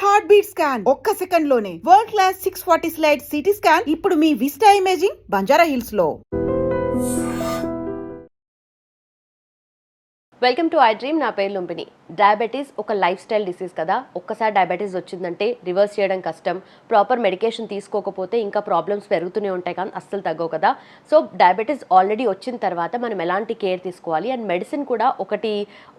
Heart beat scan ఒక్క second లోనే world class 640 slide CT scan ఇప్పుడు మీ విస్టా ఇమేజింగ్ బంజారా హిల్స్ లో. Welcome to I dream. నా పేరు లుంబిని. డయాబెటీస్ ఒక లైఫ్ స్టైల్ డిసీజ్ కదా. ఒక్కసారి డయాబెటీస్ వచ్చిందంటే రివర్స్ చేయడం కష్టం. ప్రాపర్ మెడికేషన్ తీసుకోకపోతే ఇంకా ప్రాబ్లమ్స్ పెరుగుతూనే ఉంటాయి కానీ అస్సలు తగ్గవు కదా. సో డయాబెటీస్ ఆల్రెడీ వచ్చిన తర్వాత మనం ఎలాంటి కేర్ తీసుకోవాలి అండ్ మెడిసిన్ కూడా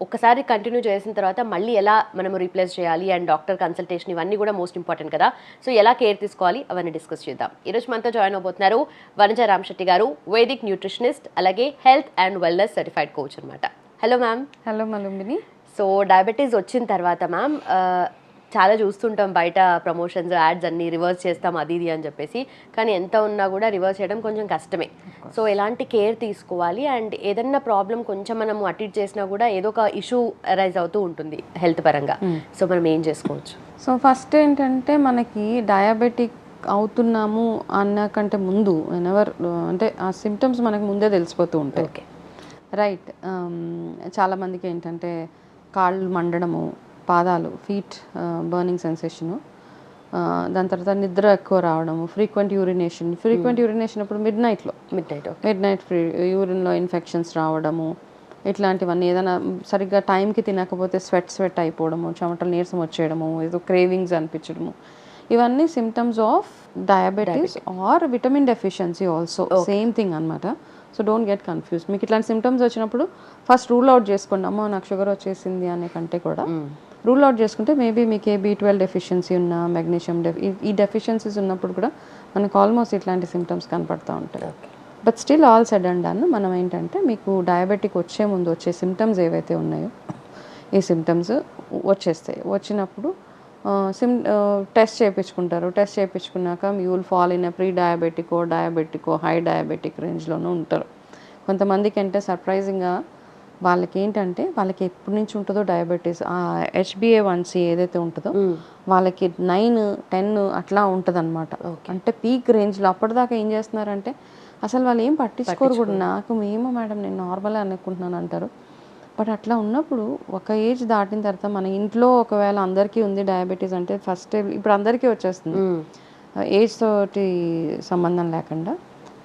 ఒక్కసారి కంటిన్యూ చేసిన తర్వాత మళ్ళీ ఎలా మనం రీప్లేస్ చేయాలి అండ్ డాక్టర్ కన్సల్టేషన్ ఇవన్నీ కూడా మోస్ట్ ఇంపార్టెంట్ కదా. సో ఎలా కేర్ తీసుకోవాలి అవన్నీ డిస్కస్ చేద్దాం. ఈరోజు మనతో జాయిన్ అవబోతున్నారు వనజ రామశెట్టి గారు, వేదిక్ న్యూట్రిషనిస్ట్, అలాగే health and wellness certified coach అనమాట. Hello ma'am. హలో మలుంబిని. సో డయాబెటీస్ వచ్చిన తర్వాత మ్యామ్ చాలా చూస్తుంటాం బయట ప్రమోషన్స్, యాడ్స్ అన్నీ రివర్స్ చేస్తాం అది ఇది అని చెప్పేసి, కానీ ఎంత ఉన్నా కూడా రివర్స్ చేయడం కొంచెం కష్టమే. సో ఎలాంటి కేర్ తీసుకోవాలి అండ్ ఏదన్నా ప్రాబ్లం కొంచెం మనం అటు ఇటు చేసినా కూడా ఏదో ఒక ఇష్యూ అరైజ్ అవుతూ ఉంటుంది హెల్త్ పరంగా. సో మనం ఏం చేసుకోవచ్చు? సో ఫస్ట్ ఏంటంటే మనకి డయాబెటిక్ అవుతున్నాము అన్నకంటే ముందు అంటే ఆ సిమ్టమ్స్ మనకు ముందే తెలిసిపోతూ ఉంటాయి. Okay, right. చాలామందికి ఏంటంటే కాళ్ళు మండడము, పాదాలు, ఫీట్ బర్నింగ్ సెన్సేషను, దాని తర్వాత నిద్ర ఎక్కువ రావడము, ఫ్రీక్వెంట్ యూరినేషన్ అప్పుడు మిడ్ నైట్ యూరిన్లో ఇన్ఫెక్షన్స్ రావడము, ఇట్లాంటివన్నీ. ఏదైనా సరిగ్గా టైంకి తినకపోతే స్వెట్ అయిపోవడము, చెమటలు నీరసం వచ్చేయడము, ఏదో క్రేవింగ్స్ అనిపించడము, ఇవన్నీ symptoms of diabetes or vitamin deficiency also same thing అనమాట. So don't get confused. మీకు ఇట్లాంటి సిమ్టమ్స్ వచ్చినప్పుడు ఫస్ట్ రూల్ అవుట్ చేసుకోండి. అమ్మో నాకు షుగర్ వచ్చేసింది అనే కంటే కూడా రూల్ అవుట్ చేసుకుంటే మేబీ మీకు ఏ B12 డెఫిషియన్సీ ఉన్నా, మెగ్నీషియం ఈ డెఫిషియన్సీస్ ఉన్నప్పుడు కూడా మనకు ఆల్మోస్ట్ ఇట్లాంటి సిమ్టమ్స్ కనపడుతూ ఉంటాయి. But still all said and done మనం ఏంటంటే మీకు డయాబెటిక్ వచ్చే ముందు వచ్చే సిమ్టమ్స్ ఏవైతే ఉన్నాయో ఈ సిమ్టమ్స్ వచ్చినప్పుడు టెస్ట్ చేయించుకుంటారు. టెస్ట్ చేయించుకున్నాక you will fall in pre డయాబెటికో హై డయాబెటిక్ రేంజ్లోనూ ఉంటారు. కొంతమందికి అంటే సర్ప్రైజింగ్గా వాళ్ళకి ఎప్పటి నుంచి ఉంటుందో డయాబెటీస్, ఆ HbA1c ఏదైతే ఉంటుందో వాళ్ళకి 9-10 అట్లా ఉంటుంది అనమాట. అంటే పీక్ రేంజ్లో. అప్పటిదాకా ఏం చేస్తున్నారంటే అసలు వాళ్ళు ఏం పట్టించుకోరు కూడా. నాకు ఏమో మేడం నేను నార్మల్ అనుకుంటున్నాను అంటారు. బట్ అట్లా ఉన్నప్పుడు ఒక ఏజ్ దాటిన తర్వాత మన ఇంట్లో ఒకవేళ అందరికీ ఉంది డయాబెటీస్ అంటే ఫస్ట్ ఇప్పుడు అందరికీ వచ్చేస్తుంది ఏజ్ తోటి సంబంధం లేకుండా.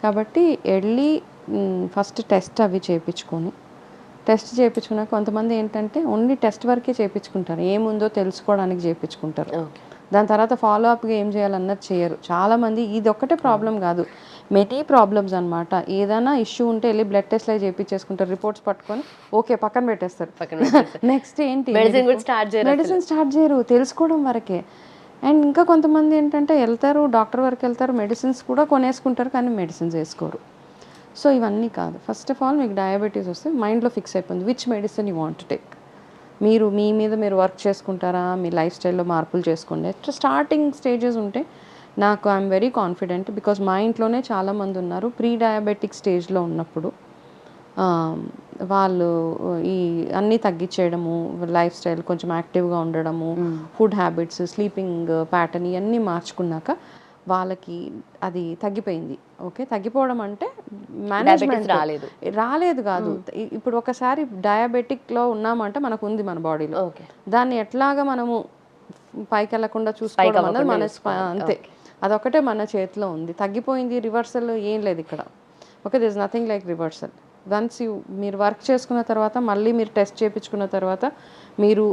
కాబట్టి ఎర్లీ ఫస్ట్ టెస్ట్ అవి చేయించుకున్నాక కొంతమంది ఏంటంటే ఓన్లీ టెస్ట్ వరకే చేయించుకుంటారు, ఏముందో తెలుసుకోవడానికి చేయించుకుంటారు. దాని తర్వాత ఫాలో అప్గా ఏం చేయాలన్నది చేయరు చాలామంది. ఇది ఒక్కటే ప్రాబ్లం కాదు, మెనీ ప్రాబ్లమ్స్ అనమాట. ఏదైనా ఇష్యూ ఉంటే వెళ్ళి బ్లడ్ టెస్ట్ అవి చేయించేసుకుంటారు, రిపోర్ట్స్ పట్టుకొని ఓకే పక్కన పెట్టేస్తారు. నెక్స్ట్ ఏంటి మెడిసిన్ స్టార్ట్ చేయరు, తెలుసుకోవడం వరకే. అండ్ ఇంకా కొంతమంది ఏంటంటే వెళ్తారు డాక్టర్ వరకు వెళ్తారు, మెడిసిన్స్ కూడా కొనేసుకుంటారు కానీ మెడిసిన్స్ వేసుకోరు. సో ఇవన్నీ కాదు. ఫస్ట్ ఆఫ్ ఆల్ మీకు డయాబెటీస్ వస్తే మైండ్లో ఫిక్స్ అయిపోయింది which medicine you want to take. మీ మీద మీరు వర్క్ చేసుకుంటారా, మీ లైఫ్ స్టైల్లో మార్పులు చేసుకోండి. స్టార్టింగ్ స్టేజెస్ ఉంటే నాకు ఐఎమ్ వెరీ కాన్ఫిడెంట్ బికాజ్ మా ఇంట్లోనే చాలామంది ఉన్నారు ప్రీ డయాబెటిక్ స్టేజ్లో ఉన్నప్పుడు వాళ్ళు ఈ అన్నీ తగ్గించేయడము, లైఫ్ స్టైల్ కొంచెం యాక్టివ్గా ఉండడము, ఫుడ్ హ్యాబిట్స్, స్లీపింగ్ ప్యాటర్న్ ఇవన్నీ మార్చుకున్నాక వాళ్ళకి అది తగ్గిపోయింది. ఓకే, తగ్గిపోవడం అంటే మేనేజ్మెంట్ రాలేదు కాదు. ఇప్పుడు ఒకసారి డయాబెటిక్లో ఉన్నామంటే మనకు ఉంది మన బాడీలో, దాన్ని ఎట్లాగా మనము పైకి వెళ్ళకుండా చూసుకోవడం అన్నది మన అంతే, అదొకటే మన చేతిలో ఉంది. తగ్గిపోయింది, రివర్సల్ ఏం లేదు ఇక్కడ. Okay, this is nothing like reversal. Once మీరు వర్క్ చేసుకున్న తర్వాత మళ్ళీ మీరు టెస్ట్ చేయించుకున్న తర్వాత మీరు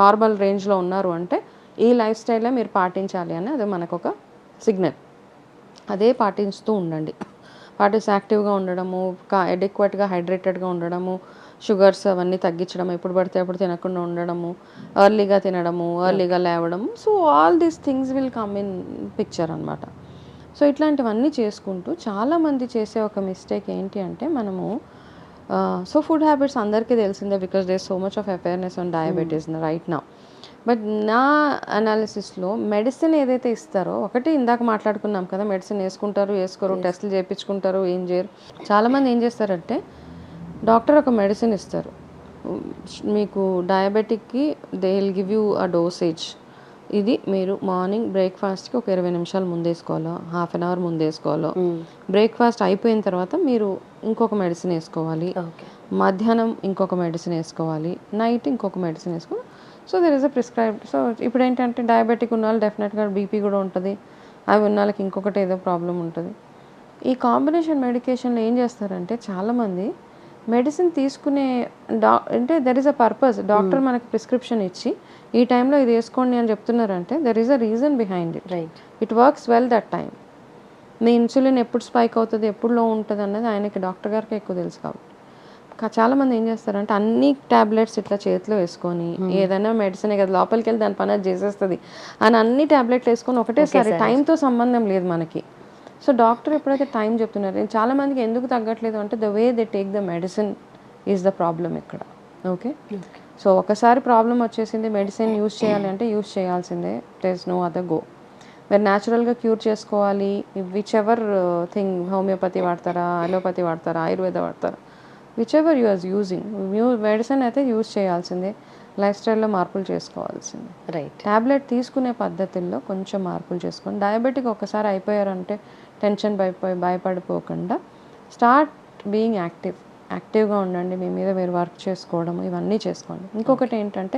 నార్మల్ రేంజ్లో ఉన్నారు అంటే ఈ లైఫ్ స్టైలే మీరు పాటించాలి అని అది మనకు ఒక సిగ్నల్. అదే పాటిస్తూ ఉండండి. యాక్టివ్గా ఉండడము, అడెక్వేట్గా హైడ్రేటెడ్గా ఉండడము, షుగర్స్ అవన్నీ తగ్గించడం, ఎప్పుడు పడితే అప్పుడు తినకుండా ఉండడము, ఎర్లీగా తినడము, ఎర్లీగా లేవడము. So all these things will come in picture అనమాట. సో ఇట్లాంటివన్నీ చేసుకుంటూ చాలామంది చేసే ఒక మిస్టేక్ ఏంటి అంటే మనము సో ఫుడ్ హ్యాబిట్స్ అందరికీ తెలిసిందే because there so much of awareness on diabetes right now. But నా అనాలిసిస్లో మెడిసిన్ ఏదైతే ఇస్తారో, ఒకటి ఇందాక మాట్లాడుకున్నాం కదా, మెడిసిన్ వేసుకోరు, టెస్టులు చేయించుకుంటారు, ఏం చేయరు. చాలామంది ఏం చేస్తారంటే డాక్టర్ ఒక మెడిసిన్ ఇస్తారు మీకు డయాబెటిక్కి, they will give you a dosage. ఇది మీరు మార్నింగ్ బ్రేక్ఫాస్ట్కి ఒక 20 నిమిషాలు ముందేసుకోవాలో, హాఫ్ అన్ అవర్ ముందేసుకోవాలో, బ్రేక్ఫాస్ట్ అయిపోయిన తర్వాత మీరు ఇంకొక మెడిసిన్ వేసుకోవాలి, మధ్యాహ్నం ఇంకొక మెడిసిన్ వేసుకోవాలి, నైట్ ఇంకొక మెడిసిన్ వేసుకోవాలి. So there is a prescribed. So ఇప్పుడు ఏంటంటే డయాబెటిక్ ఉన్న వాళ్ళు డెఫినెట్గా బీపీ కూడా ఉంటుంది, అవి ఉన్న వాళ్ళకి ఇంకొకటి ఏదో ప్రాబ్లం ఉంటుంది. ఈ కాంబినేషన్ మెడికేషన్లో ఏం చేస్తారంటే చాలామంది మెడిసిన్ తీసుకునే అంటే there is a purpose. Doctor మనకి ప్రిస్క్రిప్షన్ ఇచ్చి ఈ టైంలో ఇది వేసుకోండి అని చెప్తున్నారంటే there is a reason behind it. Right. It works well that time. Me insulin ఎప్పుడు స్పైక్ అవుతుంది, ఎప్పుడు లో ఉంటుంది అన్నది ఆయనకి డాక్టర్ గారికి ఎక్కువ తెలుసు. కాబట్టి చాలామంది ఏం చేస్తారంటే అన్ని ట్యాబ్లెట్స్ ఇట్లా చేతిలో వేసుకొని ఏదైనా మెడిసిన్ కదా లోపలికి వెళ్ళి దాని పని అది చేసేస్తుంది అని అన్ని ట్యాబ్లెట్లు వేసుకొని ఒకటేసారి, టైంతో సంబంధం లేదు మనకి. సో డాక్టర్ ఎప్పుడైతే టైం చెప్తున్నారు, చాలామందికి ఎందుకు తగ్గట్లేదు అంటే the way they take the medicine is the problem ఇక్కడ. ఓకే, సో ఒకసారి ప్రాబ్లం వచ్చేసింది, మెడిసిన్ యూజ్ చేయాలి అంటే యూజ్ చేయాల్సిందే, there is no other go. మీరు న్యాచురల్గా క్యూర్ చేసుకోవాలి, విచ్ ఎవర్ థింగ్, హోమియోపతి వాడతారా, అలోపతి వాడతారా, ఆయుర్వేద వాడతారా, whichever you are using, medicine అయితే యూజ్ చేయాల్సిందే, లైఫ్ స్టైల్లో మార్పులు చేసుకోవాల్సిందే. రైట్. ట్యాబ్లెట్ తీసుకునే పద్ధతుల్లో కొంచెం మార్పులు చేసుకోండి. డయాబెటిక్ ఒకసారి అయిపోయారంటే టెన్షన్ భయపడిపోకుండా స్టార్ట్ బీయింగ్ యాక్టివ్గా ఉండండి. మీ మీద మీరు వర్క్ చేసుకోవడం ఇవన్నీ చేసుకోండి. ఇంకొకటి ఏంటంటే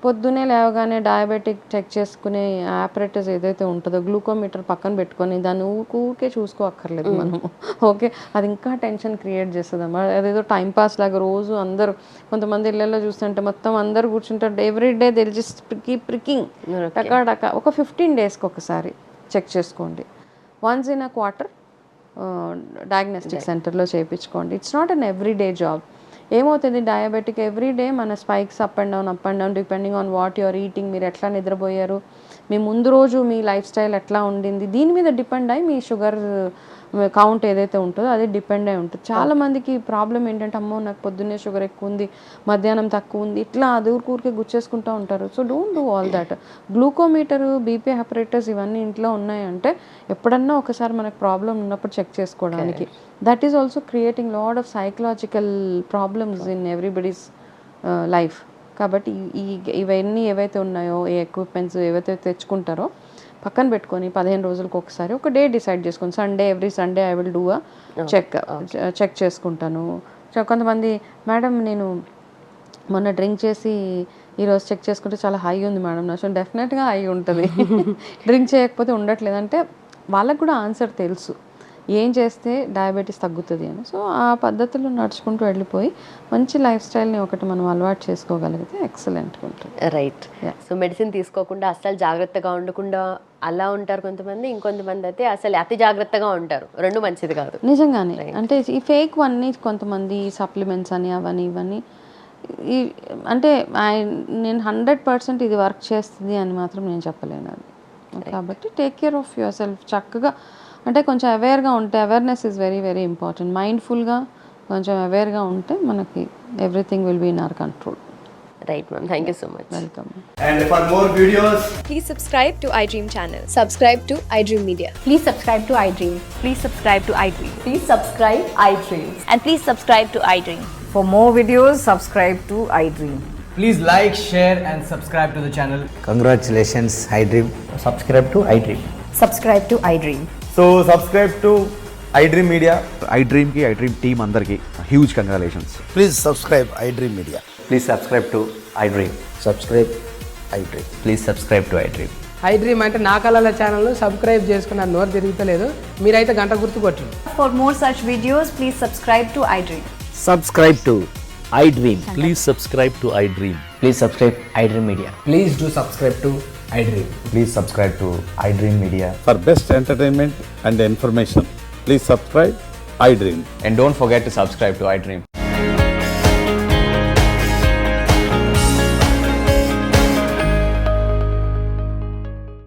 పొద్దునే లేవగానే డయాబెటిక్ చెక్ చేసుకునే ఆపరేటర్స్ ఏదైతే ఉంటుందో గ్లూకోమీటర్ పక్కన పెట్టుకొని దాన్ని ఊరికే చూసుకోక్కర్లేదు మనము. ఓకే, అది ఇంకా టెన్షన్ క్రియేట్ చేస్తుంది అమ్మా. అదేదో టైంపాస్ లాగా రోజు అందరూ, కొంతమంది ఇళ్ళల్లో చూస్తుంటే మొత్తం అందరూ కూర్చుంటారు, every day they'll just pricking టకాటక. ఒక 15 డేస్కి ఒకసారి చెక్ చేసుకోండి. Once in a quarter diagnostic సెంటర్లో చేయించుకోండి. It's not an everyday job. ఏమవుతుంది, డయాబెటిక్ ఎవ్రీడే మన spikes up and down depending on what your eating, మీరు ఎట్లా నిద్రపోయారు, మీ ముందు రోజు మీ లైఫ్ స్టైల్ ఎట్లా ఉండింది, దీని మీద డిపెండ్ అయ్యి మీ షుగర్ కౌంట్ ఏదైతే ఉంటుందో అది డిపెండ్ అయి ఉంటుంది. చాలామందికి ప్రాబ్లం ఏంటంటే అమ్మో నాకు పొద్దున్నే షుగర్ ఎక్కువ ఉంది, మధ్యాహ్నం తక్కువ ఉంది, ఇట్లా అది ఊరికే గుచ్చేసుకుంటూ ఉంటారు. So don't do all that. Glucometer, BP operators ఇవన్నీ ఇంట్లో ఉన్నాయంటే ఎప్పుడన్నా ఒకసారి మనకు ప్రాబ్లం ఉన్నప్పుడు చెక్ చేసుకోవడానికి. That is also creating lot of psychological problems in everybody's life. కాబట్టి ఇవన్నీ ఏవైతే ఉన్నాయో, ఏ ఎక్విప్మెంట్స్ ఏవైతే తెచ్చుకుంటారో పక్కన పెట్టుకొని 15 రోజులకు ఒకసారి ఒక డే డిసైడ్ చేసుకొని, every Sunday I will do a check చేసుకుంటాను. కొంతమంది మేడం నేను మొన్న డ్రింక్ చేసి ఈరోజు చెక్ చేసుకుంటే చాలా హై ఉంది మేడం నా, సో డెఫినెట్గా హై ఉంటుంది. డ్రింక్ చేయకపోతే ఉండట్లేదు అంటే వాళ్ళకు కూడా ఆన్సర్ తెలుసు ఏం చేస్తే డయాబెటీస్ తగ్గుతుంది అని. సో ఆ పద్ధతుల్లో నడుచుకుంటూ వెళ్ళిపోయి మంచి లైఫ్ స్టైల్ని ఒకటి మనం అలవాటు చేసుకోగలిగితే ఎక్సలెంట్గా ఉంటుంది. రైట్. సో మెడిసిన్ తీసుకోకుండా అస్సలు జాగ్రత్తగా ఉండకుండా అలా ఉంటారు కొంతమంది, ఇంకొంతమంది అయితే అసలు అతి జాగ్రత్తగా ఉంటారు. రెండు మంచిది కాదు. నిజంగానే. అంటే ఈ ఫేక్ అన్నీ కొంతమంది సప్లిమెంట్స్ అని అవన్నీ ఇవన్నీ అంటే నేను 100% ఇది వర్క్ చేస్తుంది అని మాత్రం నేను చెప్పలేను అది. కాబట్టి take care of yourself. చక్కగా అంటే కొంచెం అవేర్గా ఉంటే, awareness is very very important. మైండ్ఫుల్గా కొంచెం అవేర్గా ఉంటే మనకి everything will be in our control. Right ma'am, thank you so much. Welcome. And for more videos, Please subscribe to iDream channel. Subscribe to iDream Media. Please subscribe to iDream. Please subscribe to iDream. Please subscribe iDream. And please subscribe to iDream. For more videos, subscribe to iDream. please like, share and subscribe to the channel. Congratulations, iDream. Subscribe to iDream. Subscribe to iDream. So subscribe to iDream Media. iDream ki iDream team andarki huge congratulations. Please subscribe iDream Media. Please subscribe to iDream. Subscribe iDream. Please subscribe to iDream. iDream అంటే నా కళల ఛానల్ను subscribe చేసుకున్న నోరు తిరుగుతలేదు, మీరైతే గంట గుర్తు కొట్టండి. For more such videos, please subscribe to iDream. Subscribe to iDream. Please subscribe to iDream. Please subscribe iDream Media. Please do subscribe to iDream. Please subscribe to iDream Media. For best entertainment and information, please subscribe iDream. And don't forget to subscribe to iDream.